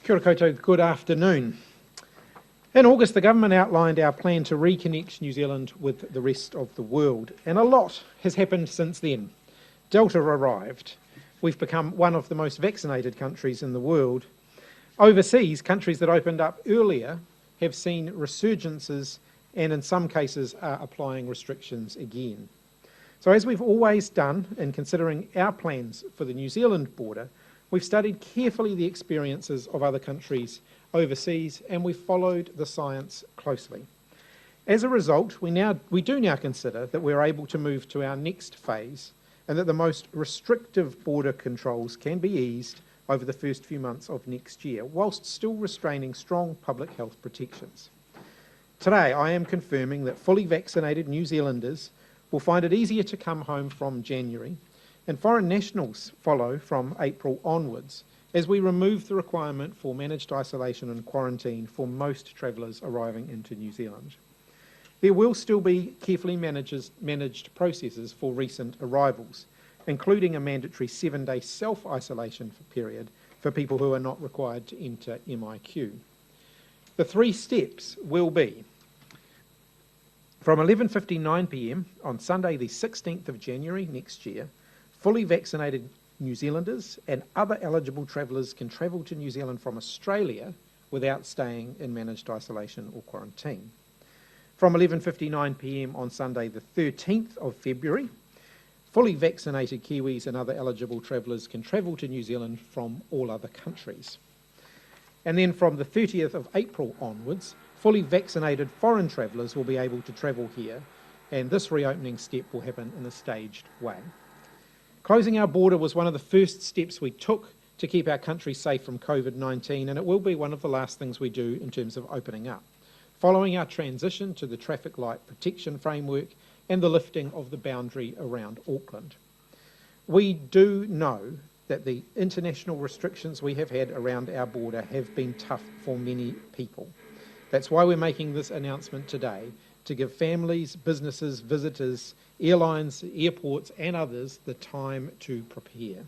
Kia ora koutou, good afternoon. In August, the government outlined our plan to reconnect New Zealand with the rest of the world, and a lot has happened since then. Delta arrived. We've become one of the most vaccinated countries in the world. Overseas, countries that opened up earlier have seen resurgences and in some cases are applying restrictions again. So as we've always done in considering our plans for the New Zealand border, we've studied carefully the experiences of other countries overseas and we've followed the science closely. As a result, we do now consider that we're able to move to our next phase and that the most restrictive border controls can be eased over the first few months of next year, whilst still restraining strong public health protections. Today, I am confirming that fully vaccinated New Zealanders will find it easier to come home from January, and foreign nationals follow from April onwards, as we remove the requirement for managed isolation and quarantine for most travellers arriving into New Zealand. There will still be carefully managed processes for recent arrivals, including a mandatory 7-day self-isolation period for people who are not required to enter MIQ. The 3 steps will be: from 11:59 p.m. on Sunday the 16th of January next year, fully vaccinated New Zealanders and other eligible travellers can travel to New Zealand from Australia without staying in managed isolation or quarantine. From 11:59 p.m. on Sunday the 13th of February, fully vaccinated Kiwis and other eligible travellers can travel to New Zealand from all other countries. And then from the 30th of April onwards, fully vaccinated foreign travellers will be able to travel here, and this reopening step will happen in a staged way. Closing our border was one of the first steps we took to keep our country safe from Covid-19, and it will be one of the last things we do in terms of opening up, following our transition to the traffic light protection framework and the lifting of the boundary around Auckland. We do know that the international restrictions we have had around our border have been tough for many people. That's why we're making this announcement today, to give families, businesses, visitors, airlines, airports and others the time to prepare.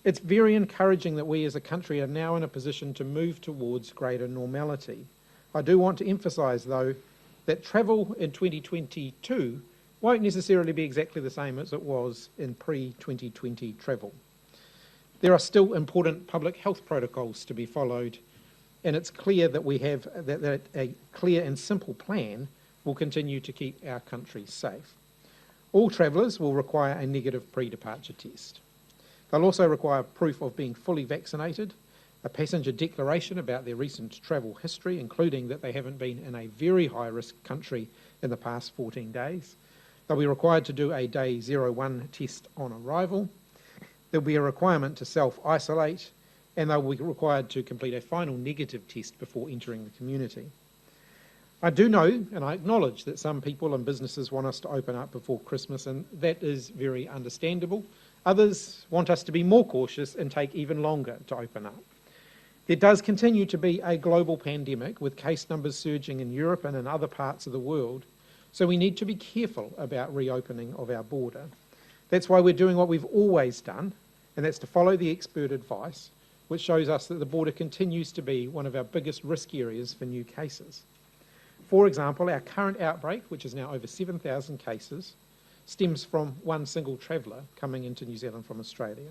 It's very encouraging that we as a country are now in a position to move towards greater normality. I do want to emphasise, though, that travel in 2022 won't necessarily be exactly the same as it was in pre-2020 travel. There are still important public health protocols to be followed, and it's clear that we have that a clear and simple plan will continue to keep our country safe. All travellers will require a negative pre-departure test. They'll also require proof of being fully vaccinated, a passenger declaration about their recent travel history, including that they haven't been in a very high-risk country in the past 14 days. They'll be required to do a day 01 test on arrival. There'll be a requirement to self-isolate, and they will be required to complete a final negative test before entering the community. I do know and I acknowledge that some people and businesses want us to open up before Christmas, and that is very understandable. Others want us to be more cautious and take even longer to open up. There does continue to be a global pandemic with case numbers surging in Europe and in other parts of the world, so we need to be careful about reopening of our border. That's why we're doing what we've always done, and that's to follow the expert advice, which shows us that the border continues to be one of our biggest risk areas for new cases. For example, our current outbreak, which is now over 7,000 cases, stems from one single traveller coming into New Zealand from Australia.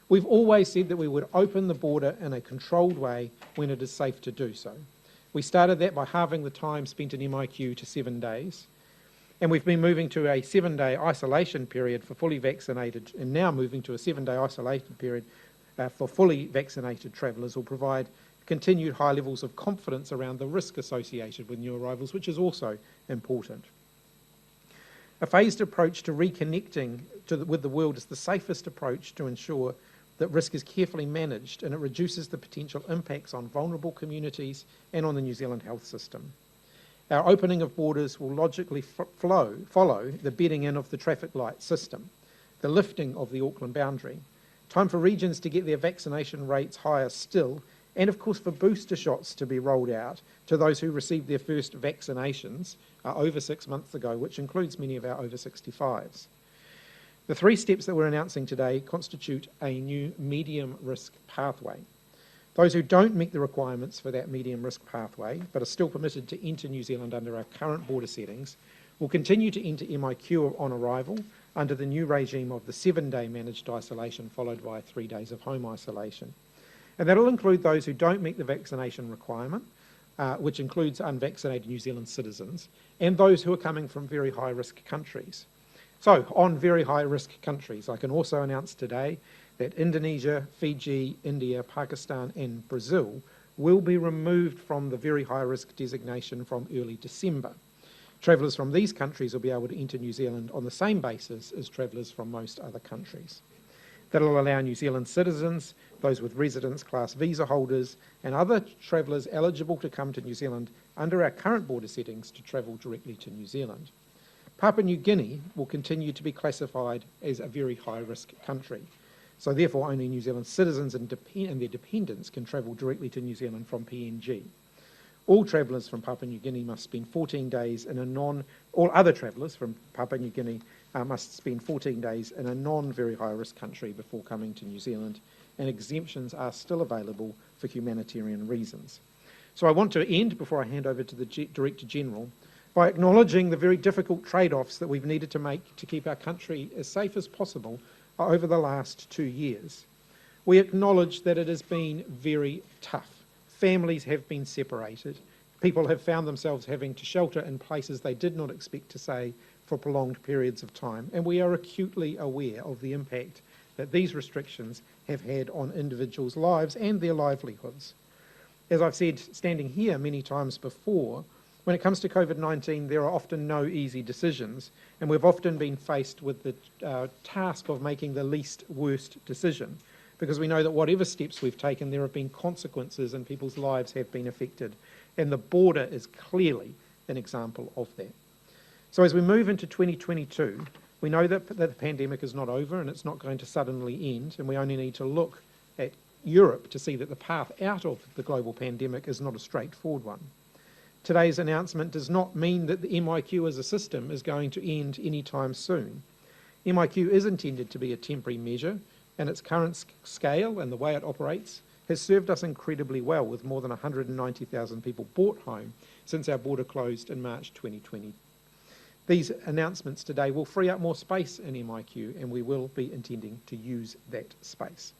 We've always said that we would open the border in a controlled way when it is safe to do so. We started that by halving the time spent in MIQ to 7 days, and we've been moving to a 7-day isolation period for fully vaccinated, and now moving to a 7-day isolation period for fully vaccinated travellers will provide continued high levels of confidence around the risk associated with new arrivals, which is also important. A phased approach to reconnecting with the world is the safest approach to ensure that risk is carefully managed and it reduces the potential impacts on vulnerable communities and on the New Zealand health system. Our opening of borders will logically follow the bedding in of the traffic light system, the lifting of the Auckland boundary, time for regions to get their vaccination rates higher still, and of course for booster shots to be rolled out to those who received their first vaccinations over 6 months ago, which includes many of our over 65s. The 3 steps that we're announcing today constitute a new medium risk pathway. Those who don't meet the requirements for that medium risk pathway, but are still permitted to enter New Zealand under our current border settings, will continue to enter MIQ on arrival under the new regime of the 7-day managed isolation followed by 3 days of home isolation. And that'll include those who don't meet the vaccination requirement, which includes unvaccinated New Zealand citizens, and those who are coming from very high-risk countries. So, on very high-risk countries, I can also announce today that Indonesia, Fiji, India, Pakistan and Brazil will be removed from the very high-risk designation from early December. Travellers from these countries will be able to enter New Zealand on the same basis as travellers from most other countries. That'll allow New Zealand citizens, those with residence class visa holders and other travellers eligible to come to New Zealand under our current border settings to travel directly to New Zealand. Papua New Guinea will continue to be classified as a very high-risk country. So therefore only New Zealand citizens and their dependents can travel directly to New Zealand from PNG. All travellers from Papua New Guinea must spend 14 days in a all other travellers from Papua New Guinea must spend 14 days in a non-very high-risk country before coming to New Zealand, and exemptions are still available for humanitarian reasons. So I want to end, before I hand over to the Director General, by acknowledging the very difficult trade-offs that we've needed to make to keep our country as safe as possible over the last 2 years. We acknowledge that it has been very tough. Families have been separated. People have found themselves having to shelter in places they did not expect to stay for prolonged periods of time, and we are acutely aware of the impact that these restrictions have had on individuals' lives and their livelihoods. As I've said, standing here many times before, when it comes to COVID-19, there are often no easy decisions, and we've often been faced with the task of making the least worst decision, because we know that whatever steps we've taken, there have been consequences and people's lives have been affected, and the border is clearly an example of that. So as we move into 2022, we know that the pandemic is not over and it's not going to suddenly end, and we only need to look at Europe to see that the path out of the global pandemic is not a straightforward one. Today's announcement does not mean that the MIQ as a system is going to end anytime soon. MIQ is intended to be a temporary measure, and its current scale and the way it operates has served us incredibly well, with more than 190,000 people brought home since our border closed in March 2020. These announcements today will free up more space in MIQ, and we will be intending to use that space.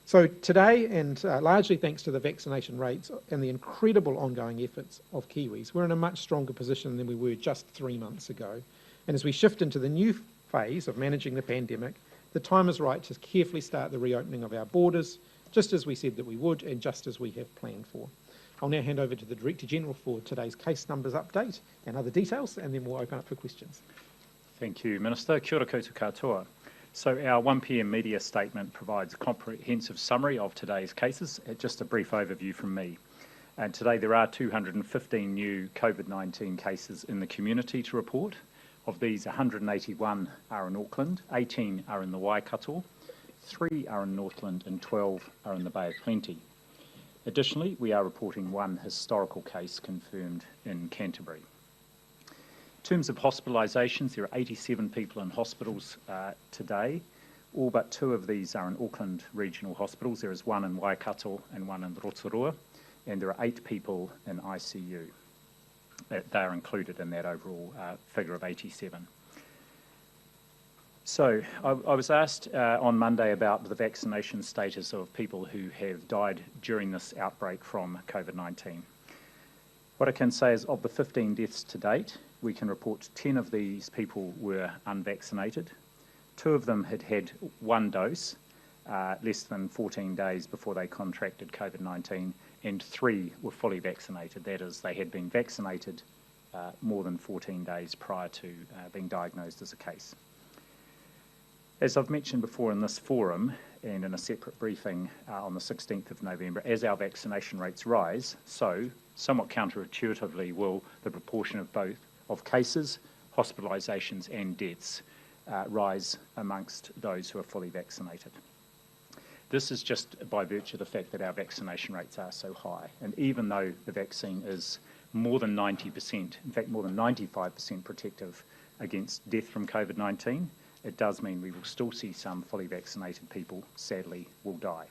So today, and largely thanks to the vaccination rates and the incredible ongoing efforts of Kiwis, we're in a much stronger position than we were just 3 months ago. And as we shift into the new phase of managing the pandemic, the time is right to carefully start the reopening of our borders, just as we said that we would and just as we have planned for. I'll now hand over to the Director General for today's case numbers update and other details, and then we'll open up for questions. Thank you, Minister. Kia ora koutou katoa. So our 1 p.m. media statement provides a comprehensive summary of today's cases. Just a brief overview from me. And today there are 215 new COVID-19 cases in the community to report. Of these, 181 are in Auckland, 18 are in the Waikato, 3 are in Northland and 12 are in the Bay of Plenty. Additionally, we are reporting 1 historical case confirmed in Canterbury. In terms of hospitalisations, there are 87 people in hospitals today. All but 2 of these are in Auckland regional hospitals. There is 1 in Waikato and 1 in Rotorua, and there are 8 people in ICU. They are included in that overall figure of 87. So I was asked on Monday about the vaccination status of people who have died during this outbreak from COVID-19. What I can say is, of the 15 deaths to date, we can report 10 of these people were unvaccinated. 2 of them had had 1 dose less than 14 days before they contracted COVID-19, and 3 were fully vaccinated. That is, they had been vaccinated more than 14 days prior to being diagnosed as a case. As I've mentioned before in this forum and in a separate briefing on the 16th of November, as our vaccination rates rise, so somewhat counterintuitively will the proportion of both of cases, hospitalisations and deaths rise amongst those who are fully vaccinated. This is just by virtue of the fact that our vaccination rates are so high. And even though the vaccine is more than 90%, in fact more than 95% protective against death from COVID-19, it does mean we will still see some fully vaccinated people, sadly, will die.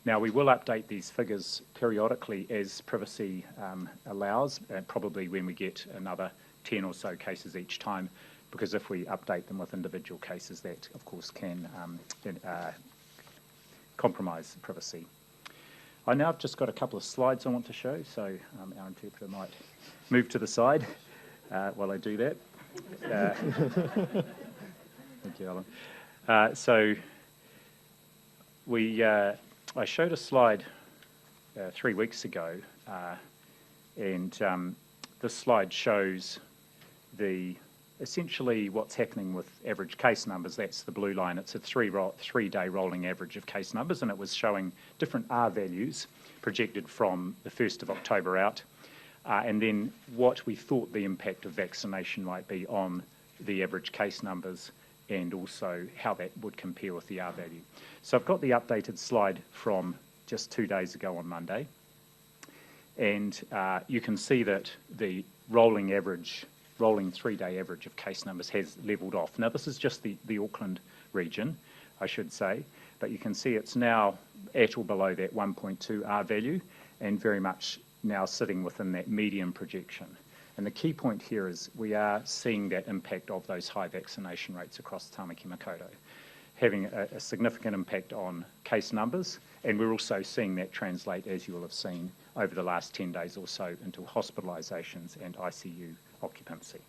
Now, we will update these figures periodically as privacy allows, probably when we get another 10 or so cases each time, because if we update them with individual cases, that, of course, can compromise privacy. I now have just got a couple of slides I want to show, so our interpreter might move to the side while I do that. Thank you, Alan. I showed a slide 3 weeks ago, and this slide shows essentially what's happening with average case numbers. That's the blue line. It's a three-day rolling average of case numbers, and it was showing different R values projected from the 1st of October out, and then what we thought the impact of vaccination might be on the average case numbers, and also how that would compare with the R value. So I've got the updated slide from just 2 days ago on Monday, and you can see that the rolling 3-day average of case numbers has levelled off. Now, this is just the Auckland region, I should say, but you can see it's now at or below that 1.2 R value, and very much now sitting within that medium projection. And the key point here is we are seeing that impact of those high vaccination rates across Tāmaki Makaurau, having a significant impact on case numbers, and we're also seeing that translate, as you will have seen, over the last 10 days or so into hospitalisations and ICU occupancy.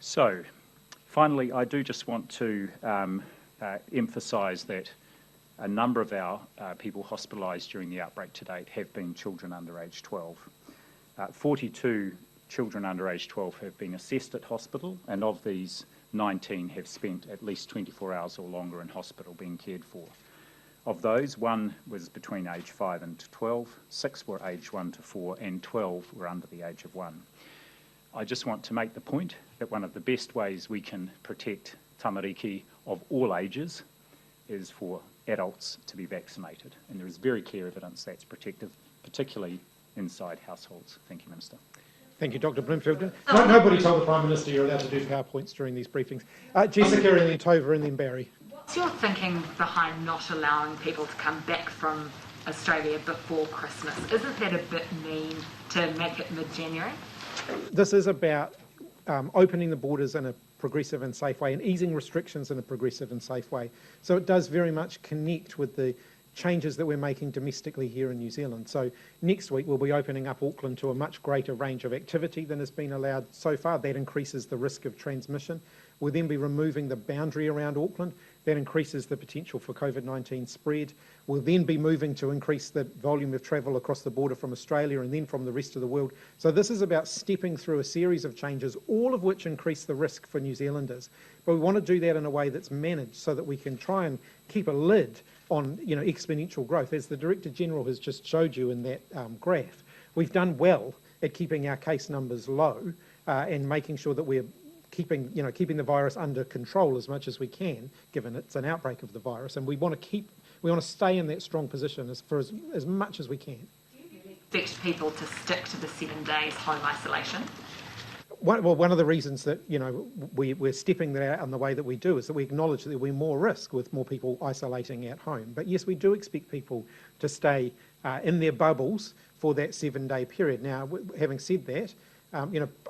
So, finally, I do just want to emphasise that a number of our people hospitalised during the outbreak to date have been children under age 12. 42 children under age 12 have been assessed at hospital, and of these, 19 have spent at least 24 hours or longer in hospital being cared for. Of those, 1 was between age 5 and 12, 6 were age 1 to 4, and 12 were under the age of 1. I just want to make the point that one of the best ways we can protect tamariki of all ages is for adults to be vaccinated, and there is very clear evidence that's protective, particularly inside households. Thank you, Minister. Thank you, Dr. Bloomfield. Nobody told the Prime Minister you're allowed to do PowerPoints during these briefings. Jessica, and then Tova, and then Barry. What's your thinking behind not allowing people to come back from Australia before Christmas? Isn't that a bit mean to make it mid-January? This is about opening the borders in a progressive and safe way and easing restrictions in a progressive and safe way. So it does very much connect with the changes that we're making domestically here in New Zealand. So next week we'll be opening up Auckland to a much greater range of activity than has been allowed so far. That increases the risk of transmission. We'll then be removing the boundary around Auckland. That increases the potential for COVID-19 spread. We'll then be moving to increase the volume of travel across the border from Australia and then from the rest of the world. So this is about stepping through a series of changes, all of which increase the risk for New Zealanders. But we want to do that in a way that's managed so that we can try and keep a lid on exponential growth. As the Director General has just showed you in that graph, we've done well at keeping our case numbers low and making sure that we're keeping the virus under control as much as we can, given it's an outbreak of the virus, and we want to stay in that strong position as much as we can. Do you expect people to stick to the 7 days home isolation? One of the reasons that we're stepping that out in the way that we do is that we acknowledge that there'll be more risk with more people isolating at home. But yes, we do expect people to stay in their bubbles for that 7-day period. Now, having said that,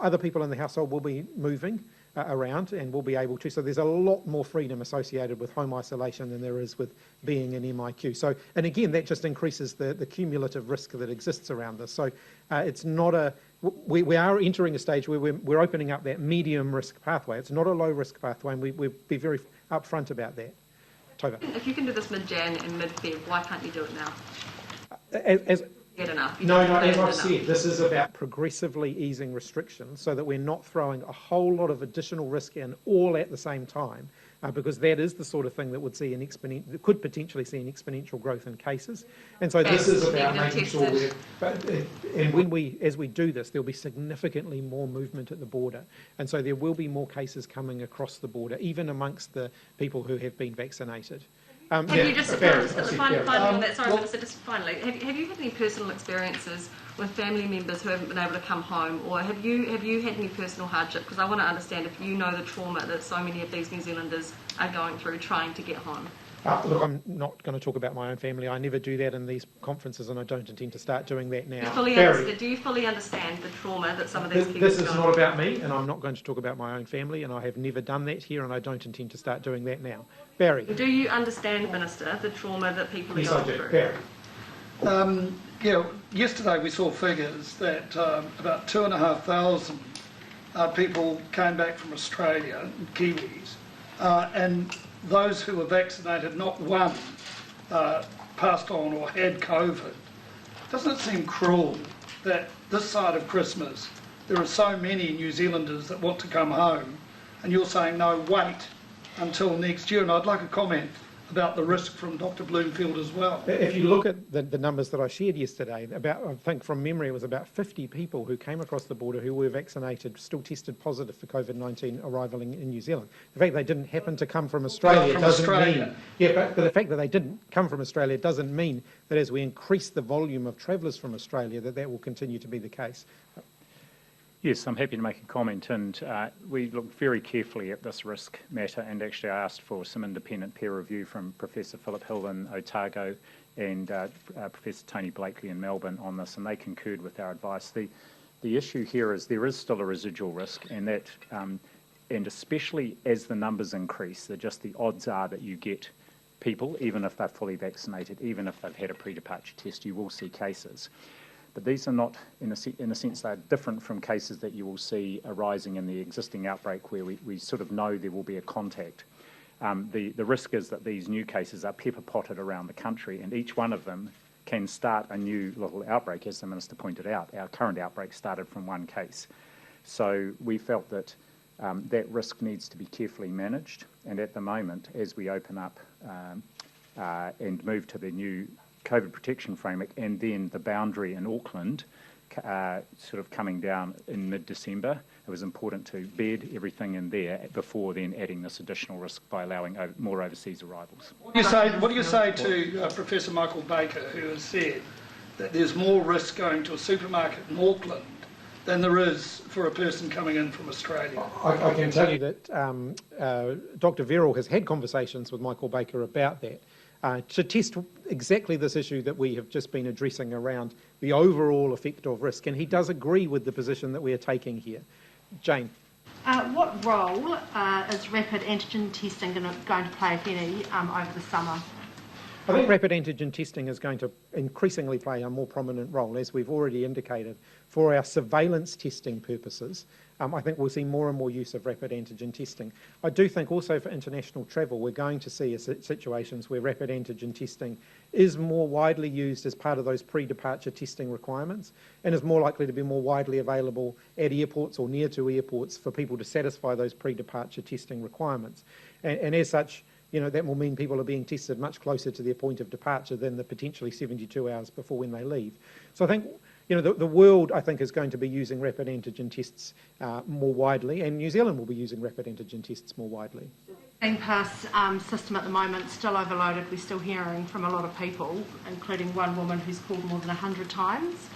other people in the household will be moving around and will be able to. So there's a lot more freedom associated with home isolation than there is with being in MIQ. So, and again, that just increases the cumulative risk that exists around this. So it's not we are entering a stage where we're opening up that medium risk pathway. It's not a low risk pathway, and we'll be very upfront about that. Tova. If you can do this mid-Jan and mid-Feb, why can't you do it now? Get enough. No, as I've said, this is about progressively easing restrictions so that we're not throwing a whole lot of additional risk in all at the same time, because that is the sort of thing that would see could potentially see an exponential growth in cases. And so this is about making sure as we do this, there'll be significantly more movement at the border. And so there will be more cases coming across the border, even amongst the people who have been vaccinated. Have you just finally on that? Sorry, Minister, just finally, have you had any personal experiences with family members who haven't been able to come home, or have you had any personal hardship? Because I want to understand if you know the trauma that so many of these New Zealanders are going through trying to get home. Look, I'm not going to talk about my own family. I never do that in these conferences, and I don't intend to start doing that now. Do you fully understand the trauma that some of these people This is not about me, and I'm not going to talk about my own family, and I have never done that here, and I don't intend to start doing that now. Barry? Do you understand, Minister, the trauma that people are going through? Barry? Yeah, yesterday we saw figures that about 2,500 people came back from Australia, Kiwis, and those who were vaccinated, not one passed on or had COVID. Doesn't it seem cruel that this side of Christmas there are so many New Zealanders that want to come home and you're saying, no, wait until next year? And I'd like a comment about the risk from Dr. Bloomfield as well. If you look at the numbers that I shared yesterday, I think from memory it was about 50 people who came across the border who were vaccinated, still tested positive for COVID-19 arriving in New Zealand. The fact they didn't happen to come from Australia doesn't mean... Yeah, but the fact that they didn't come from Australia doesn't mean that as we increase the volume of travellers from Australia that will continue to be the case. Yes, I'm happy to make a comment, and we looked very carefully at this risk matter, and actually I asked for some independent peer review from Professor Philip Hill in Otago and Professor Tony Blakely in Melbourne on this, and they concurred with our advice. The issue here is there is still a residual risk, and that, and especially as the numbers increase, the odds are that you get people, even if they're fully vaccinated, even if they've had a pre-departure test, you will see cases. But these are not, in a sense, they're different from cases that you will see arising in the existing outbreak where we sort of know there will be a contact. The risk is that these new cases are pepper-potted around the country, and each one of them can start a new little outbreak, as the Minister pointed out. Our current outbreak started from one case. So we felt that that risk needs to be carefully managed, and at the moment, as we open up and move to the new COVID protection framework, and then the boundary in Auckland sort of coming down in mid-December, it was important to bed everything in there before then adding this additional risk by allowing more overseas arrivals. What do you say to Professor Michael Baker, who has said that there's more risk going to a supermarket in Auckland than there is for a person coming in from Australia? I can tell you that Dr. Verrill has had conversations with Michael Baker about that. To test exactly this issue that we have just been addressing around the overall effect of risk, and he does agree with the position that we are taking here. Jane. What role is rapid antigen testing going to play, if any, over the summer? I think rapid antigen testing is going to increasingly play a more prominent role, as we've already indicated. For our surveillance testing purposes, I think we'll see more and more use of rapid antigen testing. I do think also for international travel, we're going to see situations where rapid antigen testing is more widely used as part of those pre-departure testing requirements, and is more likely to be more widely available at airports or near to airports for people to satisfy those pre-departure testing requirements. And as such, that will mean people are being tested much closer to their point of departure than the potentially 72 hours before when they leave. So I think, the world, I think, is going to be using rapid antigen tests more widely, and New Zealand will be using rapid antigen tests more widely. The pass system at the moment still overloaded. We're still hearing from a lot of people, including one woman who's called more than 100 times.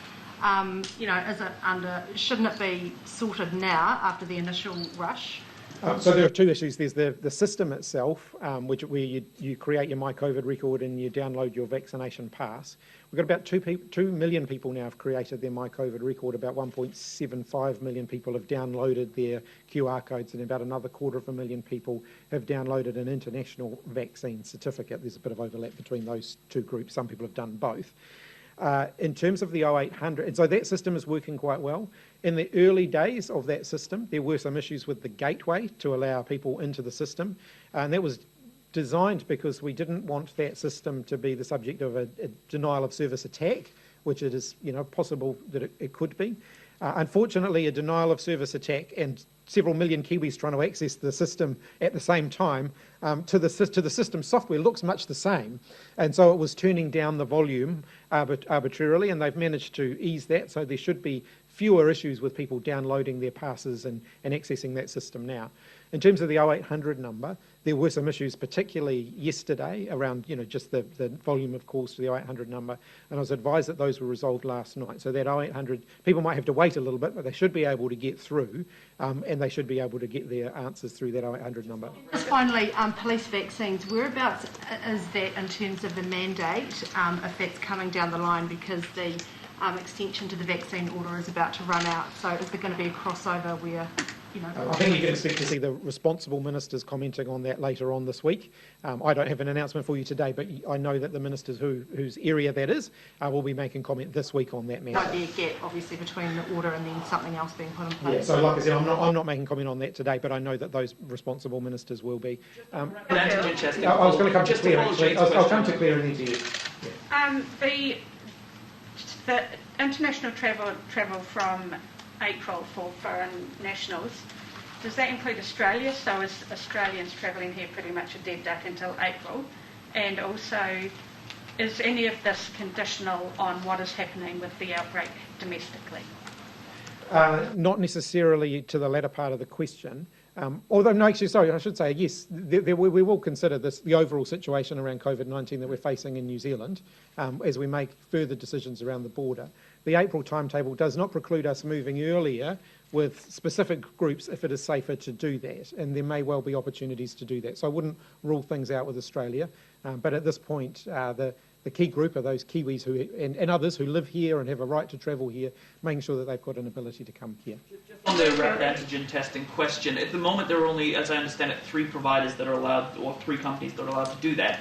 Shouldn't it be sorted now after the initial rush? So there are two issues. There's the system itself, where you create your MyCovid record and you download your vaccination pass. We've got about 2 million people now have created their MyCovid record. About 1.75 million people have downloaded their QR codes, and about another 250,000 people have downloaded an international vaccine certificate. There's a bit of overlap between those two groups. Some people have done both. In terms of the 0800, and so that system is working quite well. In the early days of that system, there were some issues with the gateway to allow people into the system, and that was designed because we didn't want that system to be the subject of a denial of service attack, which it is possible that it could be. Unfortunately, a denial of service attack and several million Kiwis trying to access the system at the same time to the system software looks much the same, and so it was turning down the volume arbitrarily, and they've managed to ease that, so there should be fewer issues with people downloading their passes and accessing that system now. In terms of the 0800 number, There were some issues, particularly yesterday, around just the volume of calls to the 0800 number, and I was advised that those were resolved last night. So that 0800, people might have to wait a little bit, but they should be able to get through, and they should be able to get their answers through that 0800 number. Just finally, police vaccines, whereabouts is that in terms of the mandate, if that's coming down the line, because the extension to the vaccine order is about to run out? So is there going to be a crossover where, I think you can expect to see the responsible ministers commenting on that later on this week. I don't have an announcement for you today, but I know that the ministers whose area that is will be making comment this week on that matter. Might be a gap, obviously, between the order and then something else being put in place. Yeah, so like I said, I'm not making comment on that today, but I know that those responsible ministers will be. I was going to come to Claire, actually. I'll come to Claire and then to you. Yeah. The international travel from April for foreign nationals, does that include Australia? So is Australians travelling here pretty much a dead duck until April? And also, is any of this conditional on what is happening with the outbreak domestically? Not necessarily to the latter part of the question. Although, no, actually, sorry, I should say, yes, we will consider the overall situation around Covid-19 that we're facing in New Zealand as we make further decisions around the border. The April timetable does not preclude us moving earlier with specific groups if it is safer to do that, and there may well be opportunities to do that. So I wouldn't rule things out with Australia, but at this point, the key group are those Kiwis and others who live here and have a right to travel here, making sure that they've got an ability to come here. Just on the rapid antigen testing question, at the moment there are only, as I understand it, 3 providers that are allowed, or 3 companies that are allowed to do that.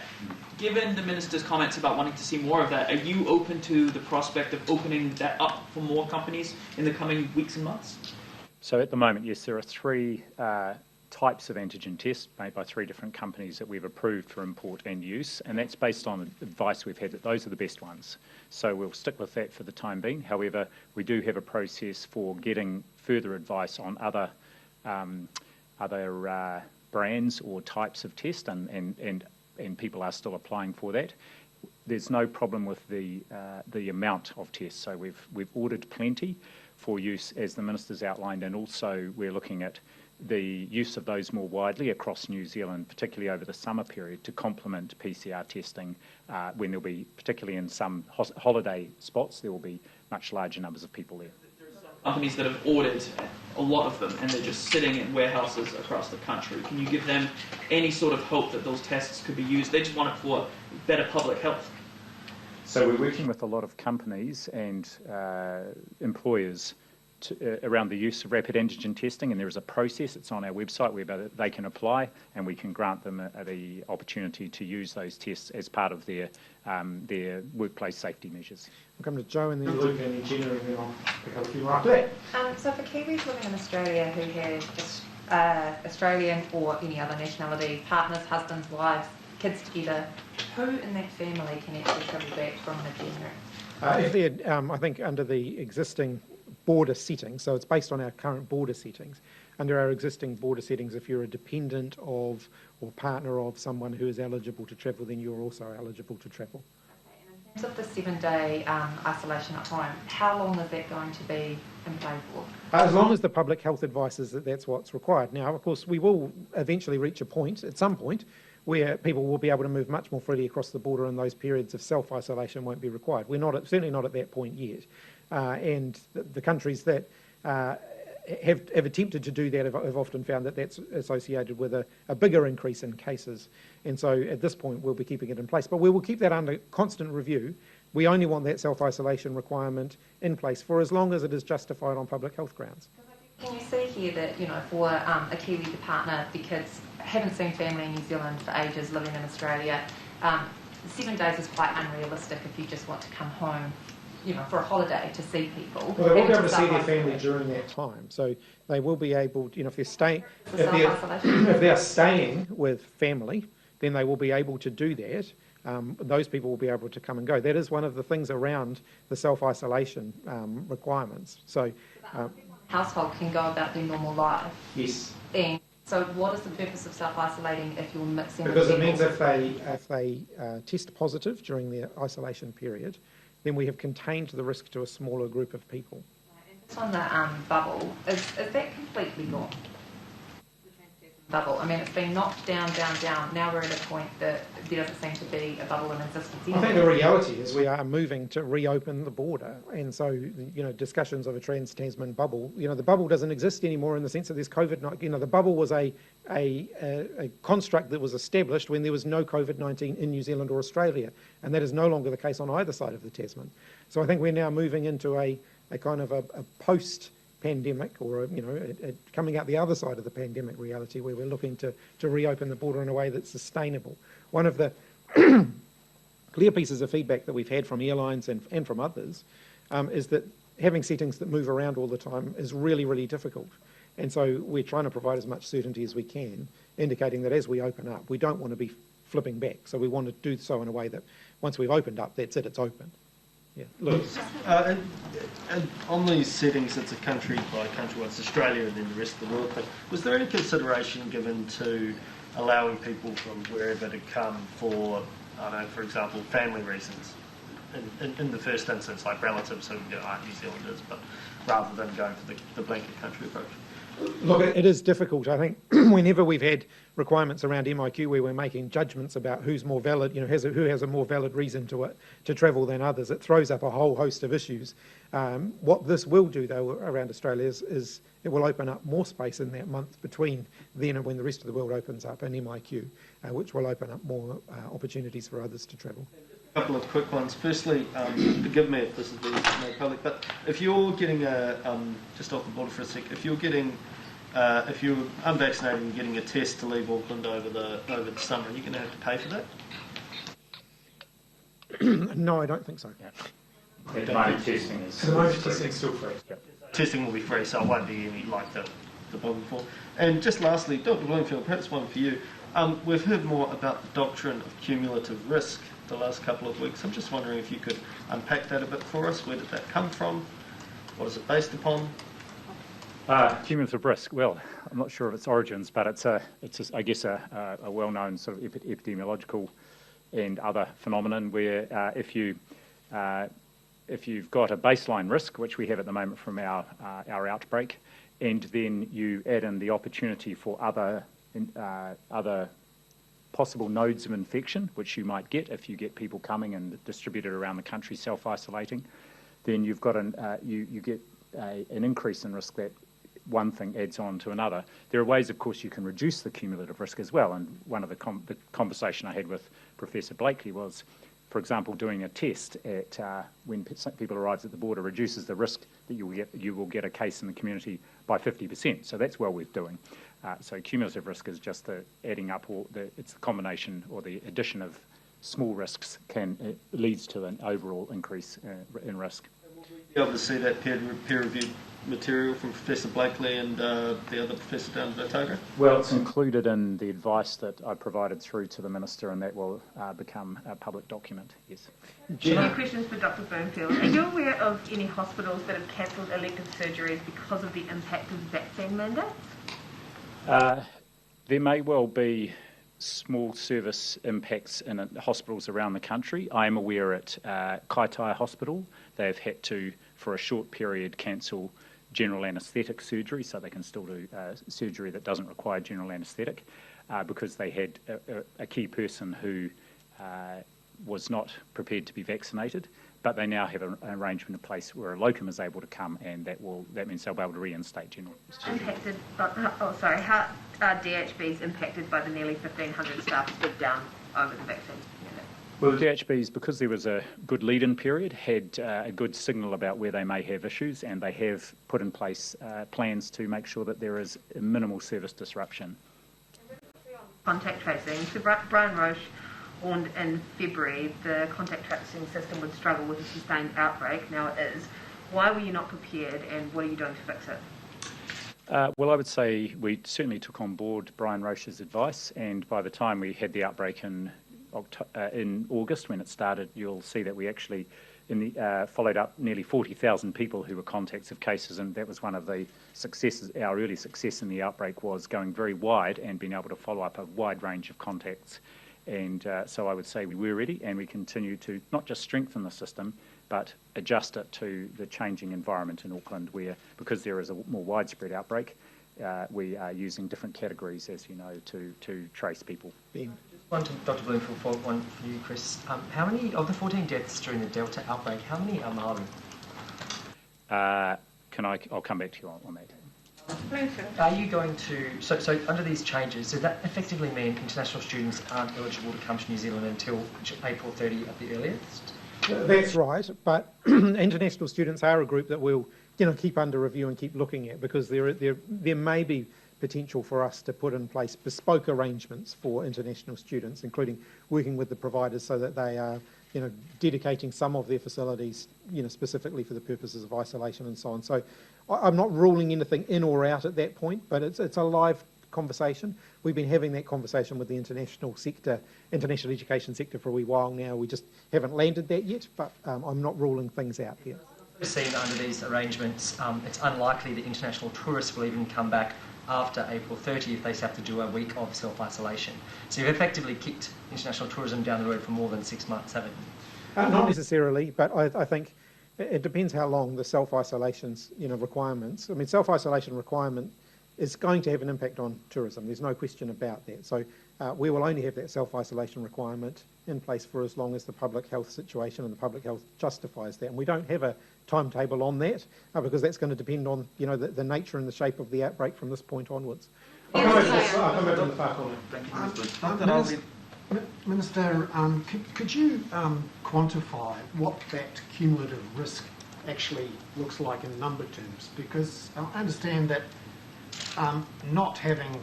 Given the Minister's comments about wanting to see more of that, are you open to the prospect of opening that up for more companies in the coming weeks and months? So at the moment, yes, there are 3 types of antigen tests made by 3 different companies that we've approved for import and use, and that's based on advice we've had that those are the best ones. So we'll stick with that for the time being. However, we do have a process for getting further advice on other brands or types of test, and people are still applying for that. There's no problem with the amount of tests. So we've ordered plenty for use, as the Minister's outlined, and also we're looking at the use of those more widely across New Zealand, particularly over the summer period, to complement PCR testing when there'll be, particularly in some holiday spots, there will be much larger numbers of people there. There are some companies that have ordered a lot of them and they're just sitting in warehouses across the country. Can you give them any sort of hope that those tests could be used? They just want it for better public health. So we're working with a lot of companies and employers around the use of rapid antigen testing, and there is a process. It's on our website where they can apply, and we can grant them the opportunity to use those tests as part of their workplace safety measures. We'll come to Joe and then Luke and then Jenna, and then I'll pick up a few more after that. So for Kiwis living in Australia who have Australian or any other nationality, partners, husbands, wives, kids together, who in that family can actually travel back from Nigeria? If they're, I think, under the existing border settings, so it's based on our current border settings. Under our existing border settings, if you're a dependent of or partner of someone who is eligible to travel, then you're also eligible to travel. Okay, and in terms of the 7-day isolation at home, how long is that going to be in play for? As long as the public health advice is that that's what's required. Now, of course, we will eventually reach a point, at some point, where people will be able to move much more freely across the border and those periods of self-isolation won't be required. We're certainly not at that point yet. And the countries that have attempted to do that have often found that that's associated with a bigger increase in cases. And so at this point, we'll be keeping it in place. But we will keep that under constant review. We only want that self-isolation requirement in place for as long as it is justified on public health grounds. Can you see here that, for a Kiwi partner, because haven't seen family in New Zealand for ages, living in Australia, 7 days is quite unrealistic if you just want to come home, for a holiday to see people. Well, they will be able to see their family during that time. So they will be able, if they're staying, if they're staying with family, then they will be able to do that. Those people will be able to come and go. That is one of the things around the self-isolation requirements. So household can go about their normal life. Yes. And so what is the purpose of self-isolating if you're mixing because with it people? means if they test positive during their isolation period, then we have contained the risk to a smaller group of people. And just on the bubble, is that completely gone? bubble. I mean, it's been knocked down, down, down. Now we're at a point that there doesn't seem to be a bubble in existence I anymore. think the reality is we are moving to reopen the border, and so discussions of a trans-Tasman bubble. The bubble doesn't exist anymore in the sense that there's COVID-19. The bubble was a construct that was established when there was no COVID-19 in New Zealand or Australia, and that is no longer the case on either side of the Tasman. So I think we're now moving into a kind of a post-pandemic, or coming out the other side of the pandemic reality, where we're looking to reopen the border in a way that's sustainable. One of the clear pieces of feedback that we've had from airlines and from others is that having settings that move around all the time is really, really difficult. And so we're trying to provide as much certainty as we can, indicating that as we open up, we don't want to be flipping back. So we want to do so in a way that once we've opened up, that's it, it's open. Yeah, Lewis. And on these settings, it's a country by country, well, it's Australia and then the rest of the world thing. Was there any consideration given to allowing people from wherever to come for, I don't know, for example, family reasons? In the first instance, like relatives who aren't New Zealanders, but rather than going for the blanket country approach? Look, it is difficult. I think whenever we've had requirements around MIQ where we're making judgments about who's more valid, who has a more valid reason to travel than others, it throws up a whole host of issues. What this will do, though, around Australia is it will open up more space in that month between then and when the rest of the world opens up in MIQ, which will open up more opportunities for others to travel. A couple of quick ones. Firstly, forgive me if this is no public, but if you're getting just off the border for a sec, if you're unvaccinated and getting a test to leave Auckland over the summer, are you going to have to pay for that? No, I don't think so. Yeah. At the moment, testing is still free. Yep. Testing will be free, so it won't be any like the bottom before. And just lastly, Dr. Bloomfield, perhaps one for you. We've heard more about the doctrine of cumulative risk the last couple of weeks. I'm just wondering if you could unpack that a bit for us. Where did that come from? What is it based upon? Cumulative risk. Well, I'm not sure of its origins, but it's a well-known sort of epidemiological and other phenomenon where if you've got a baseline risk, which we have at the moment from our outbreak, and then you add in the opportunity for other possible nodes of infection, which you might get if you get people coming and distributed around the country self-isolating, then you've got you get an increase in risk that one thing adds on to another. There are ways, of course, you can reduce the cumulative risk as well, and one of the conversation I had with Professor Blakely was, for example, doing a test at when people arrive at the border reduces the risk that you will get a case in the community by 50%. So that's well worth doing. So cumulative risk is just the adding up, it's the combination or the addition of small risks leads to an overall increase in risk. Be able to see that peer-reviewed material from Professor Blakely and the other professor down at Otago? Well, it's included in the advice that I provided through to the Minister, and that will become a public document, yes. A few questions for Dr. Bloomfield. Are you aware of any hospitals that have cancelled elective surgeries because of the impact of vaccine mandates? There may well be small service impacts in hospitals around the country. I am aware at Kaitaia Hospital, they've had to, for a short period, cancel general anaesthetic surgery, so they can still do surgery that doesn't require general anaesthetic, because they had a key person who was not prepared to be vaccinated, but they now have an arrangement in place where a locum is able to come, and that means they'll be able to reinstate general surgery. How are DHBs impacted by the nearly 1,500 staff stood down over the vaccine? Well, the DHBs, because there was a good lead-in period, had a good signal about where they may have issues, and they have put in place plans to make sure that there is minimal service disruption. Contact tracing. So Brian Roche warned in February the contact tracing system would struggle with a sustained outbreak. Now it is. Why were you not prepared, and what are you doing to fix it? Well, I would say we certainly took on board Brian Roche's advice, and by the time we had the outbreak in August, when it started, you'll see that we actually followed up nearly 40,000 people who were contacts of cases, and that was one of the successes. Our early success in the outbreak was going very wide and being able to follow up a wide range of contacts. And so I would say we were ready, and we continue to not just strengthen the system, but adjust it to the changing environment in Auckland, where, because there is a more widespread outbreak, we are using different categories, as you know, to trace people. Ben. One to Dr. Bloomfield, one for you, Chris. How many of the 14 deaths during the Delta outbreak, how many are Māori? I'll come back to you on that. Are you going to, so under these changes, does that effectively mean international students aren't eligible to come to New Zealand until April 30 at the earliest? That's right, but international students are a group that we'll keep under review and keep looking at, because there may be potential for us to put in place bespoke arrangements for international students, including working with the providers so that they are dedicating some of their facilities specifically for the purposes of isolation and so on. So I'm not ruling anything in or out at that point, but it's a live conversation. We've been having that conversation with the international education sector for a wee while now. We just haven't landed that yet, but I'm not ruling things out here. We've seen under these arrangements, it's unlikely that international tourists will even come back after April 30 if they have to do a week of self-isolation. So you've effectively kicked international tourism down the road for more than 6 months, haven't you? Not necessarily, but I think it depends how long the self-isolation's requirements. I mean, self-isolation requirement is going to have an impact on tourism. There's no question about that. So we will only have that self-isolation requirement in place for as long as the public health situation and the public health justifies that. And we don't have a timetable on that because that's going to depend on the nature and the shape of the outbreak from this point onwards. Minister, could you quantify what that cumulative risk actually looks like in number terms? Because I understand that not having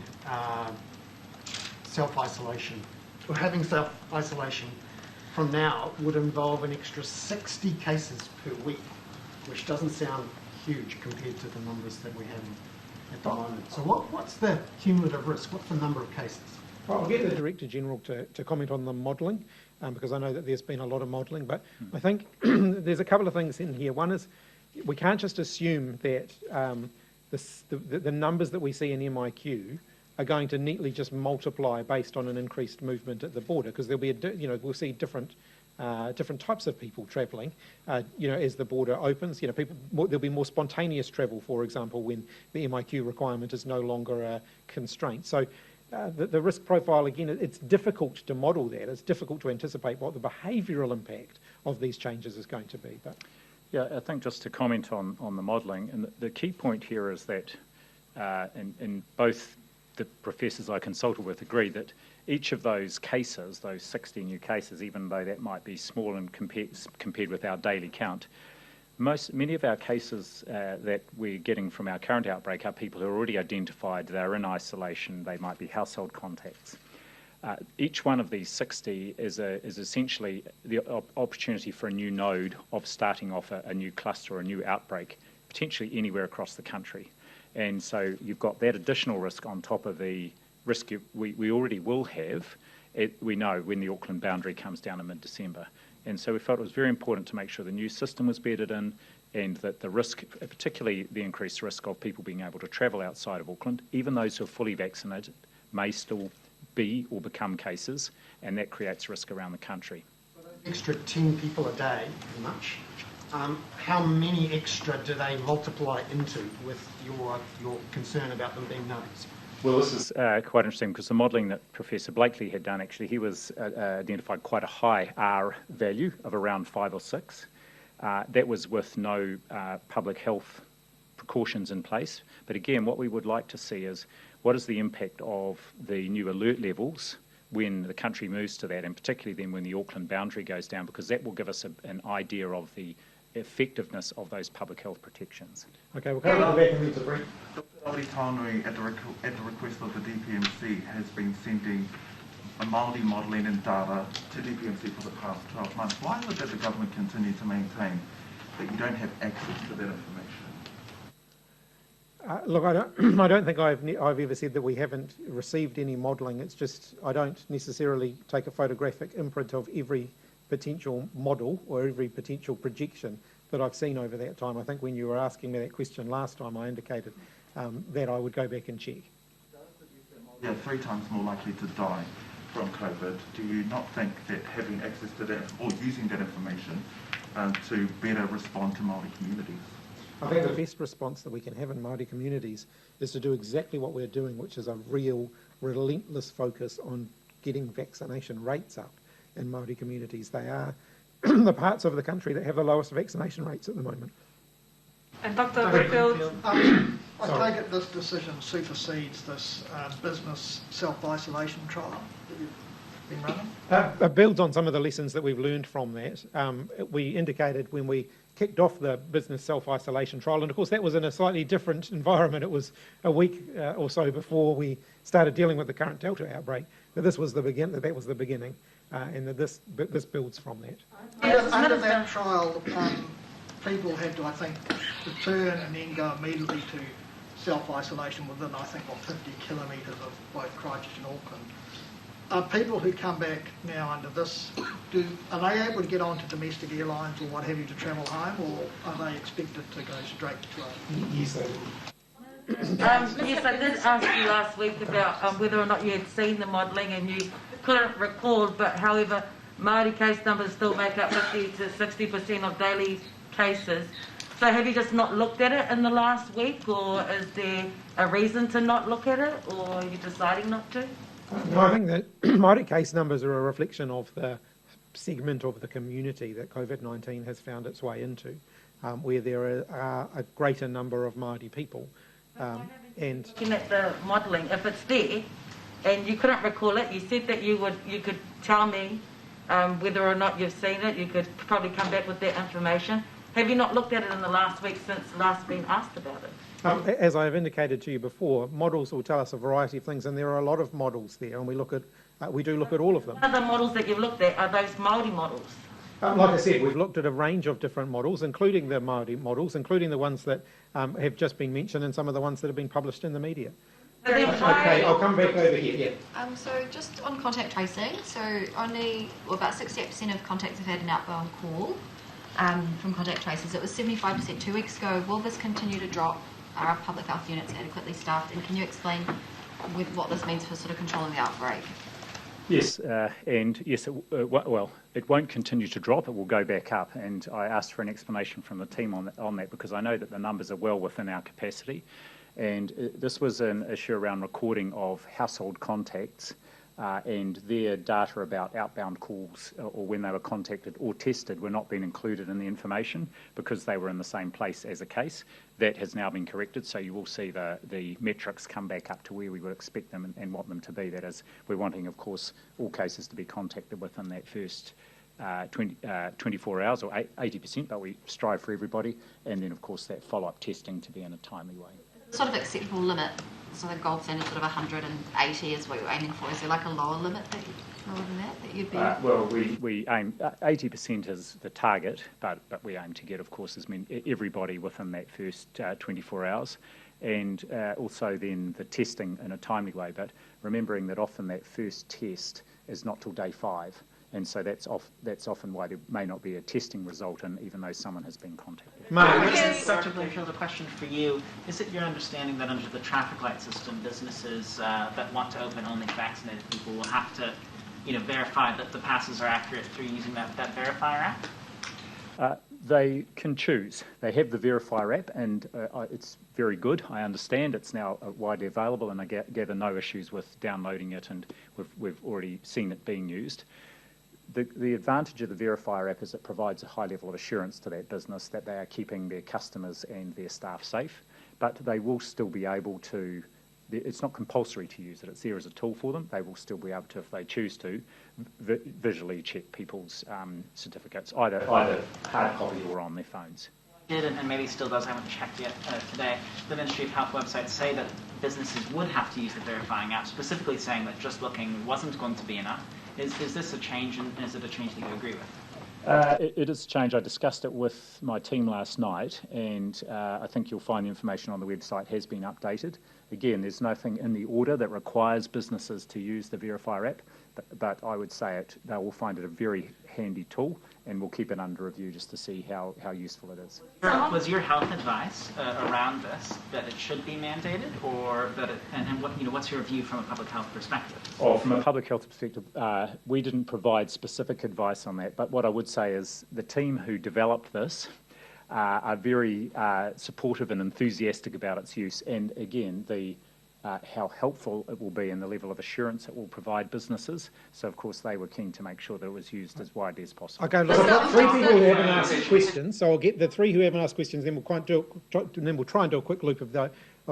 self-isolation, or having self-isolation from now would involve an extra 60 cases per week, which doesn't sound huge compared to the numbers that we have at the moment. So what's the cumulative risk? What's the number of cases? Well, I'll get the Director General to comment on the modelling, because I know that there's been a lot of modelling, but I think there's a couple of things in here. One is we can't just assume that the numbers that we see in MIQ are going to neatly just multiply based on an increased movement at the border, because there'll be we'll see different types of people travelling, as the border opens. There'll be more spontaneous travel, for example, when the MIQ requirement is no longer a constraint. So the risk profile, again, it's difficult to model that. It's difficult to anticipate what the behavioural impact of these changes is going to be. But yeah, I think just to comment on the modelling, and the key point here is that, and both the professors I consulted with agree that each of those cases, those 60 new cases, even though that might be small and compared with our daily count, many of our cases that we're getting from our current outbreak are people who are already identified, they're in isolation, they might be household contacts. Each one of these 60 is essentially the opportunity for a new node of starting off a new cluster or a new outbreak, potentially anywhere across the country. And so you've got that additional risk on top of the risk we already will have, we know, when the Auckland boundary comes down in mid-December. And so we felt it was very important to make sure the new system was bedded in, and that the risk, particularly the increased risk of people being able to travel outside of Auckland, even those who are fully vaccinated, may still be or become cases, and that creates risk around the country. Extra 10 people a day, much. How many extra do they multiply into with your concern about them being nodes? Well, this is quite interesting, because the modelling that Professor Blakely had done, actually, he was identified quite a high R value of around 5 or 6. That was with no public health precautions in place. But again, what we would like to see is what is the impact of the new alert levels when the country moves to that, and particularly then when the Auckland boundary goes down, because that will give us an idea of the effectiveness of those public health protections. Okay, we'll come back and move to Brent. Dr. Auri Taunui, at the request of the DPMC, has been sending a Māori modelling and data to DPMC for the past 12 months. Why is it that the government continue to maintain that you don't have access to that information? Look, I don't think I've ever said that we haven't received any modelling. It's just I don't necessarily take a photographic imprint of every potential model or every potential projection that I've seen over that time. I think when you were asking me that question last time, I indicated that I would go back and check. Yeah, 3 times more likely to die from COVID. Do you not think that having access to that, or using that information to better respond to Māori communities? I think the best response that we can have in Māori communities is to do exactly what we're doing, which is a real, relentless focus on getting vaccination rates up in Māori communities. They are the parts of the country that have the lowest vaccination rates at the moment. And Dr. Whitfield? I take it this decision supersedes this business self-isolation trial that you've been running? It builds on some of the lessons that we've learned from that. We indicated when we kicked off the business self-isolation trial, and of course that was in a slightly different environment. It was a week or so before we started dealing with the current Delta outbreak, but this was the beginning, and that this builds from that. Under that trial, people had to, I think, return and then go immediately to self-isolation within, I think, 50 kilometres of both Christchurch and Auckland. Are people who come back now under this, are they able to get onto domestic airlines or what have you to travel home, or are they expected to go straight to Yes, they will. Yes, I did ask you last week about whether or not you had seen the modelling, and you couldn't recall, but however, Māori case numbers still make up 50 to 60% of daily cases. So have you just not looked at it in the last week, or is there a reason to not look at it, or are you deciding not to? No, I think that Māori case numbers are a reflection of the segment of the community that COVID-19 has found its way into, where there are a greater number of Māori people. And looking at the modelling, if it's there and you couldn't recall it, you said that you could tell me whether or not you've seen it. You could probably come back with that information. Have you not looked at it in the last week since last been asked about it? As I've indicated to you before, models will tell us a variety of things, and there are a lot of models there, and we do look at all of them. One of the models that you've looked at are those Māori models. Like I said, we've looked at a range of different models, including the Māori models, including the ones that have just been mentioned, and some of the ones that have been published in the media. Okay, I'll come back over here. Yeah. So just on contact tracing, so about 68% of contacts have had an outbound call from contact tracers. It was 75% 2 weeks ago. Will this continue to drop? Are our public health units adequately staffed? And can you explain what this means for sort of controlling the outbreak? Yes, and yes, it won't continue to drop, it will go back up, and I asked for an explanation from the team on that because I know that the numbers are well within our capacity, and this was an issue around recording of household contacts and their data about outbound calls or when they were contacted or tested were not being included in the information because they were in the same place as a case. That has now been corrected, so you will see the metrics come back up to where we would expect them and want them to be. That is, we're wanting, of course, all cases to be contacted within that first 24 hours, or 80%, but we strive for everybody, and then, of course, that follow-up testing to be in a timely way. Sort of acceptable limit, so the gold standard sort of 180 is what you're aiming for. Is there like a lower limit lower than that you'd be? Well, we aim 80% is the target, but we aim to get, of course, everybody within that first 24 hours, and also then the testing in a timely way. But remembering that often that first test is not till day 5. And so that's often why there may not be a testing result in, even though someone has been contacted. Dr. Bloomfield, a question for you. Is it your understanding that under the traffic light system, businesses that want to open only vaccinated people will have to, verify that the passes are accurate through using that verifier app? They can choose. They have the verifier app, and it's very good. I understand it's now widely available, and I gather no issues with downloading it, and we've already seen it being used. The advantage of the verifier app is it provides a high level of assurance to that business that they are keeping their customers and their staff safe, but they will still be able to, it's not compulsory to use it, it's there as a tool for them. They will still be able to, if they choose to, visually check people's certificates, either hard copy or on their phones. And maybe still does, I haven't checked yet today, the Ministry of Health website say that businesses would have to use the verifying app, specifically saying that just looking wasn't going to be enough. Is this a change, and is it a change that you agree with? It is a change. I discussed it with my team last night, and I think you'll find the information on the website has been updated. Again, there's nothing in the order that requires businesses to use the verifier app, but I would say they will find it a very handy tool, and we'll keep it under review just to see how useful it is. Was your health advice around this that it should be mandated, or that what's your view from a public health perspective? From a public health perspective, we didn't provide specific advice on that, but what I would say is the team who developed this are very supportive and enthusiastic about its use. And again, how helpful it will be and the level of assurance it will provide businesses. So, of course, they were keen to make sure that it was used as widely as possible. Okay, look, I've got 3 people who haven't asked questions, so I'll get the 3 who haven't asked questions, then we'll try and do a quick loop of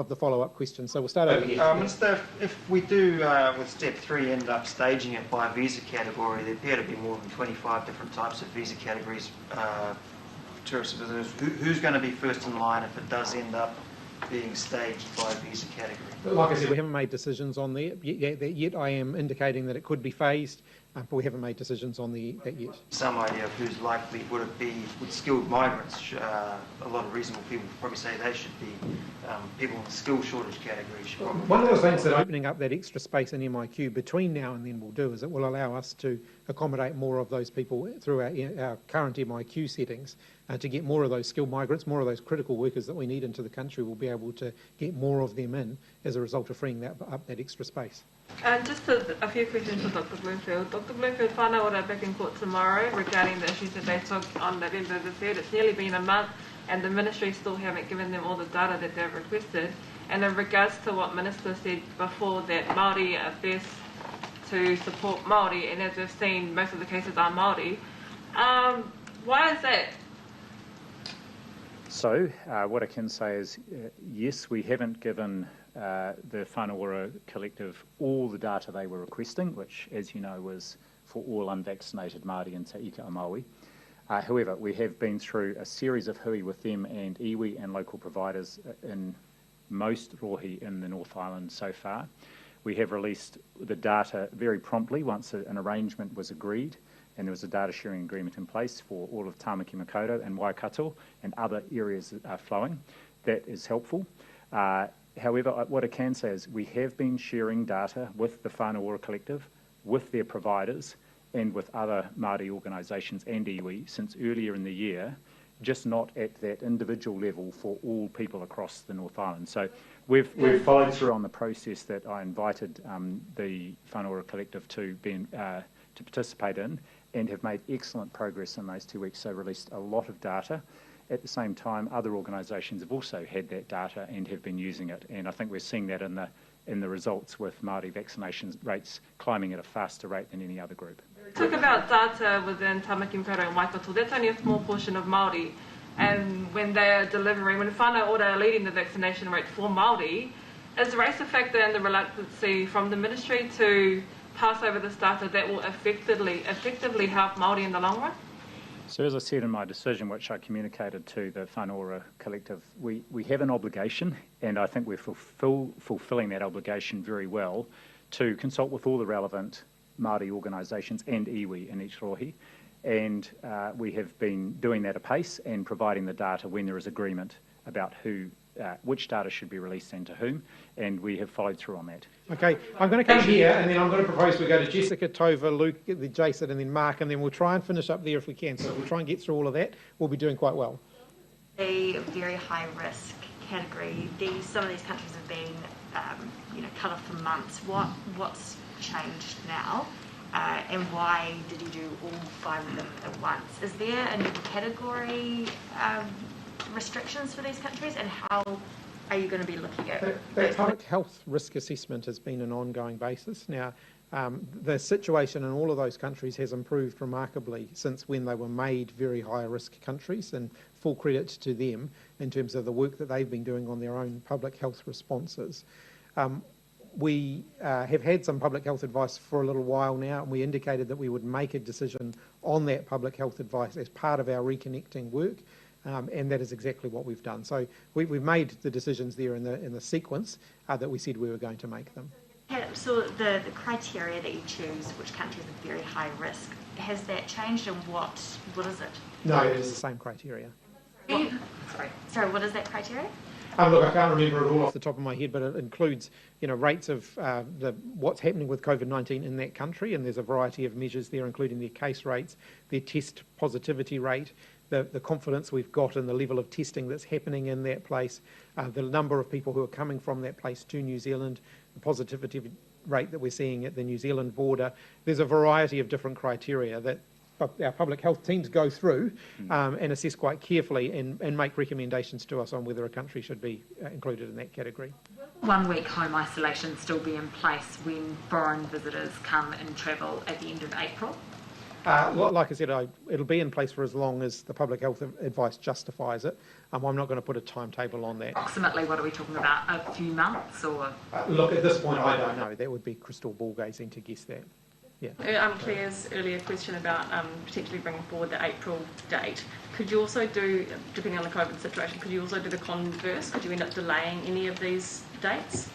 the follow-up questions. So we'll start over here. Minister, if we do, with step 3, end up staging it by visa category, there appear to be more than 25 different types of visa categories for tourist visitors. Who's going to be first in line if it does end up being staged by visa category? Like I said, we haven't made decisions on that yet. I am indicating that it could be phased, but we haven't made decisions on that yet. Some idea of who's likely, would it be with skilled migrants? A lot of reasonable people probably say they should be people in the skill shortage category. One of the things that opening up that extra space in MIQ between now and then will do is it will allow us to accommodate more of those people through our current MIQ settings. To get more of those skilled migrants, more of those critical workers that we need into the country, we'll be able to get more of them in as a result of freeing up that extra space. And just a few questions for Dr. Bloomfield. Dr. Bloomfield, whānau ora back in court tomorrow regarding the issues that they took on November the 3rd. It's nearly been a month and the ministry still haven't given them all the data that they've requested. And in regards to what Minister said before, that Māori are best to support Māori, and as we've seen, most of the cases are Māori. Why is that? So, what I can say is, yes, we haven't given the Whānau Ora Collective all the data they were requesting, which, as you know, was for all unvaccinated Māori and Te Ika o Māui. However, we have been through a series of hui with them and iwi and local providers in most rohi in the North Island so far. We have released the data very promptly once an arrangement was agreed, and there was a data sharing agreement in place for all of Tāmaki Makaurau and Waikato and other areas that are flowing. That is helpful. However, what I can say is we have been sharing data with the Whānau Ora Collective, with their providers, and with other Māori organisations and iwi since earlier in the year, just not at that individual level for all people across the North Island. So we've followed through on the process that I invited the Whānau Ora Collective to participate in, and have made excellent progress in those 2 weeks, so released a lot of data. At the same time, other organisations have also had that data and have been using it, and I think we're seeing that in the results with Māori vaccination rates climbing at a faster rate than any other group. Talk about data within Tāmaki Makaurau and Waikato. That's only a small portion of Māori, and when they are delivering, when Whānau Ora are leading the vaccination rate for Māori, is race a factor in the reluctancy from the ministry to pass over this data that will effectively help Māori in the long run? So as I said in my decision, which I communicated to the Whānau Ora Collective, we have an obligation, and I think we're fulfilling that obligation very well, to consult with all the relevant Māori organisations and iwi in each rohi, and we have been doing that apace and providing the data when there is agreement about which data should be released and to whom, and we have followed through on that. Okay, I'm going to come here, and then I'm going to propose we go to Jessica, Tova, Luke, Jason, and then Mark, and then we'll try and finish up there if we can. So we'll try and get through all of that. We'll be doing quite well. A very high risk category. Some of these countries have been, cut off for months. What's changed now, and why did you do all 5 of them at once? Is there a new category restrictions for these countries, and how are you going to be looking at it? That public health risk assessment has been an ongoing basis. Now, the situation in all of those countries has improved remarkably since when they were made very high risk countries, and full credit to them in terms of the work that they've been doing on their own public health responses. We have had some public health advice for a little while now, and we indicated that we would make a decision on that public health advice as part of our reconnecting work. And that is exactly what we've done. So we've made the decisions there in the sequence that we said we were going to make them. So the criteria that you choose, which countries are very high risk, has that changed, and what is it? No, it is the same criteria. Sorry, what is that criteria? Look, I can't remember it all off the top of my head, but it includes, rates of what's happening with COVID-19 in that country, and there's a variety of measures there, including their case rates, their test positivity rate, the confidence we've got in the level of testing that's happening in that place, the number of people who are coming from that place to New Zealand, the positivity rate that we're seeing at the New Zealand border. There's a variety of different criteria that our public health teams go through and assess quite carefully and make recommendations to us on whether a country should be included in that category. 1 week home isolation still be in place when foreign visitors come and travel at the end of April? Like I said, it'll be in place for as long as the public health advice justifies it. I'm not going to put a timetable on that. Approximately, what are we talking about? A few months or? Look, at this point, I don't know. That would be crystal ball gazing to guess that. Yeah. Claire's earlier question about potentially bringing forward the April date. Could you also do, depending on the COVID situation, could you also do the converse? Could you end up delaying any of these dates?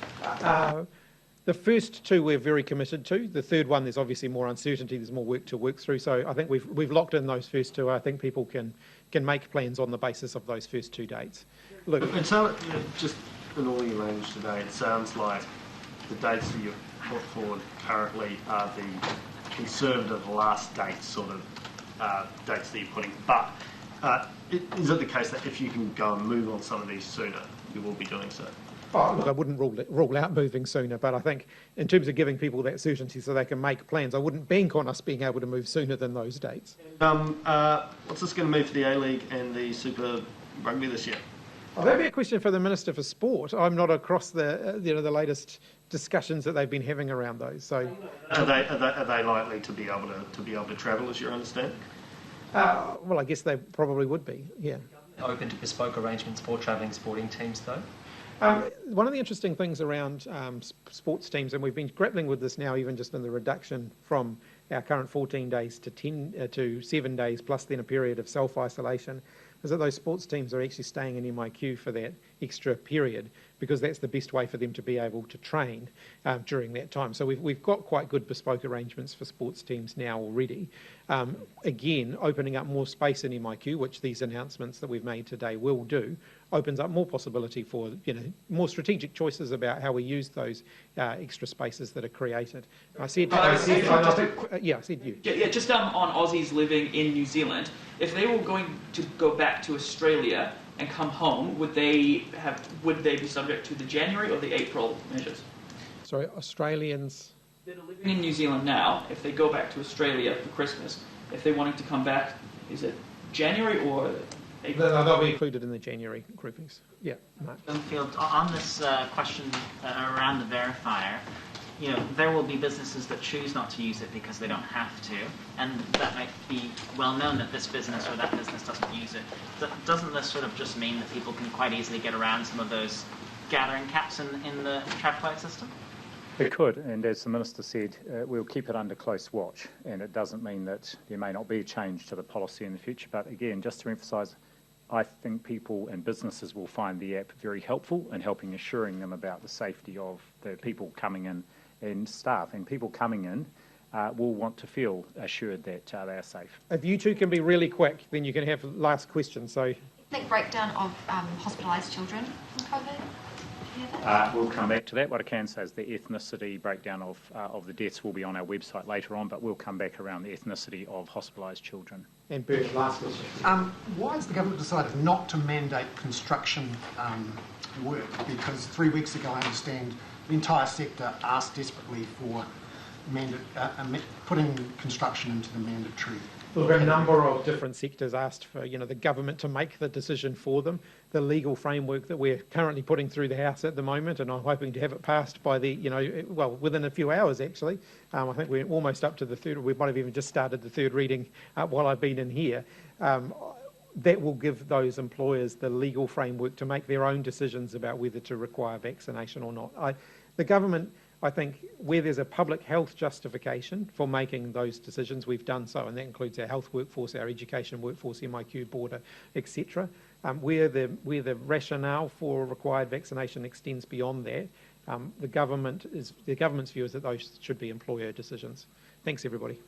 The first two we're very committed to. The third one, there's obviously more uncertainty. There's more work to work through. So I think we've locked in those first two. I think people can make plans on the basis of those first two dates. Look, it sounds, just in all your language today, it sounds like the dates that you've put forward currently are the conservative last date sort of dates that you're putting. But is it the case that if you can go and move on some of these sooner, you will be doing so? Look, I wouldn't rule out moving sooner, but I think in terms of giving people that certainty so they can make plans, I wouldn't bank on us being able to move sooner than those dates. What's this going to mean for the A-League and the Super Rugby this year? Well, that'd be a question for the Minister for Sport. I'm not across the the latest discussions that they've been having around those. So, are they likely to be able to travel, as your understanding? Well, I guess they probably would be. Yeah. Open to bespoke arrangements for travelling sporting teams, though. One of the interesting things around sports teams, and we've been grappling with this now, even just in the reduction from our current 14 days to 7 days, plus then a period of self-isolation, is that those sports teams are actually staying in MIQ for that extra period, because that's the best way for them to be able to train during that time. So we've got quite good bespoke arrangements for sports teams now already. Again, opening up more space in MIQ, which these announcements that we've made today will do, opens up more possibility for more strategic choices about how we use those extra spaces that are created. I said you. Yeah, just on Aussies living in New Zealand, if they were going to go back to Australia and come home, would they be subject to the January or the April measures? Sorry, Australians that are living in New Zealand now, if they go back to Australia for Christmas, if they wanted to come back, is it January or April? They'll be included in the January groupings. Yeah, Mark. Bloomfield, on this question around the verifier, there will be businesses that choose not to use it because they don't have to, and that might be well known that this business or that business doesn't use it. Doesn't this sort of just mean that people can quite easily get around some of those gathering caps in the traffic light system? It could, and as the Minister said, we'll keep it under close watch, and it doesn't mean that there may not be a change to the policy in the future. But again, just to emphasise, I think people and businesses will find the app very helpful in helping assuring them about the safety of the people coming in and staff. And people coming in will want to feel assured that they are safe. If you two can be really quick, then you can have last question. So, I think breakdown of hospitalised children from COVID. We'll come back to that. What I can say is the ethnicity breakdown of the deaths will be on our website later on, but we'll come back around the ethnicity of hospitalised children. And Bert, last question. Why has the government decided not to mandate construction work? Because 3 weeks ago, I understand the entire sector asked desperately for putting construction into the mandatory. Look, a number of different sectors asked for the government to make the decision for them. The legal framework that we're currently putting through the House at the moment, and I'm hoping to have it passed by within a few hours actually. I think we're almost up to the third. We might have even just started the third reading while I've been in here. That will give those employers the legal framework to make their own decisions about whether to require vaccination or not. The government, I think, where there's a public health justification for making those decisions, we've done so, and that includes our health workforce, our education workforce, MIQ border, etc. Where the rationale for required vaccination extends beyond that, the government's view is that those should be employer decisions. Thanks, everybody.